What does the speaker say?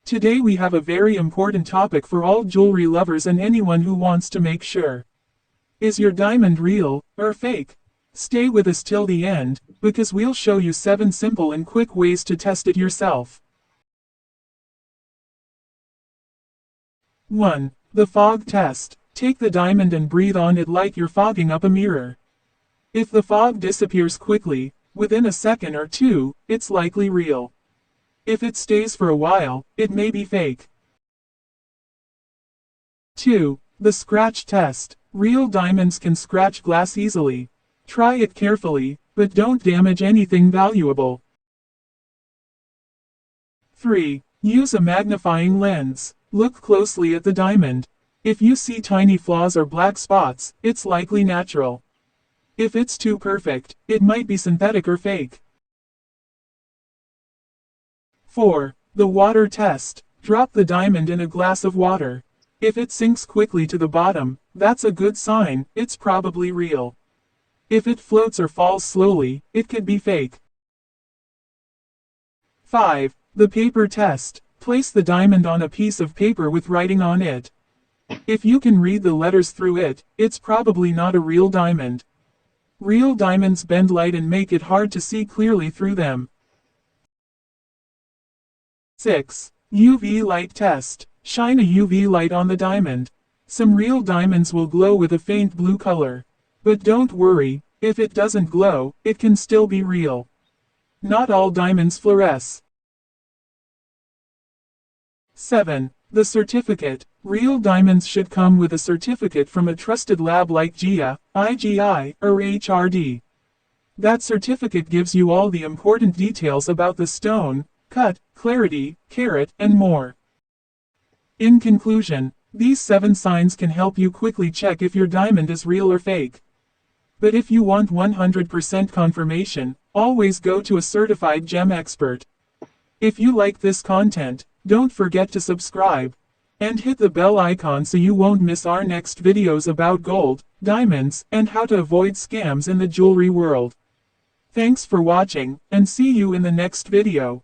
Today we have a very important topic for all jewelry lovers and anyone who wants to make sure. Is your diamond real or fake? Stay with us till the end, because we'll show you 7 simple and quick ways to test it yourself. 1. The fog test. Take the diamond and breathe on it like you're fogging up a mirror. If the fog disappears quickly, within a second or two, it's likely real. If it stays for a while, it may be fake. 2. The scratch test. Real diamonds can scratch glass easily. Try it carefully, but don't damage anything valuable. 3. Use a magnifying lens. Look closely at the diamond. If you see tiny flaws or black spots, it's likely natural. If it's too perfect, it might be synthetic or fake. 4. The water test. Drop the diamond in a glass of water. If it sinks quickly to the bottom, that's a good sign, it's probably real. If it floats or falls slowly, it could be fake. 5. The paper test. Place the diamond on a piece of paper with writing on it. If you can read the letters through it, it's probably not a real diamond. Real diamonds bend light and make it hard to see clearly through them. 6. UV light test. Shine a UV light on the diamond. Some real diamonds will glow with a faint blue color. But don't worry, if it doesn't glow, it can still be real. Not all diamonds fluoresce. 7. The certificate. Real diamonds should come with a certificate from a trusted lab like GIA, IGI, or HRD. That certificate gives you all the important details about the stone, cut, clarity, carat, and more. In conclusion, these 7 signs can help you quickly check if your diamond is real or fake. But if you want 100% confirmation, always go to a certified gem expert. If you like this content, don't forget to subscribe and hit the bell icon so you won't miss our next videos about gold, diamonds, and how to avoid scams in the jewelry world. Thanks for watching, and see you in the next video.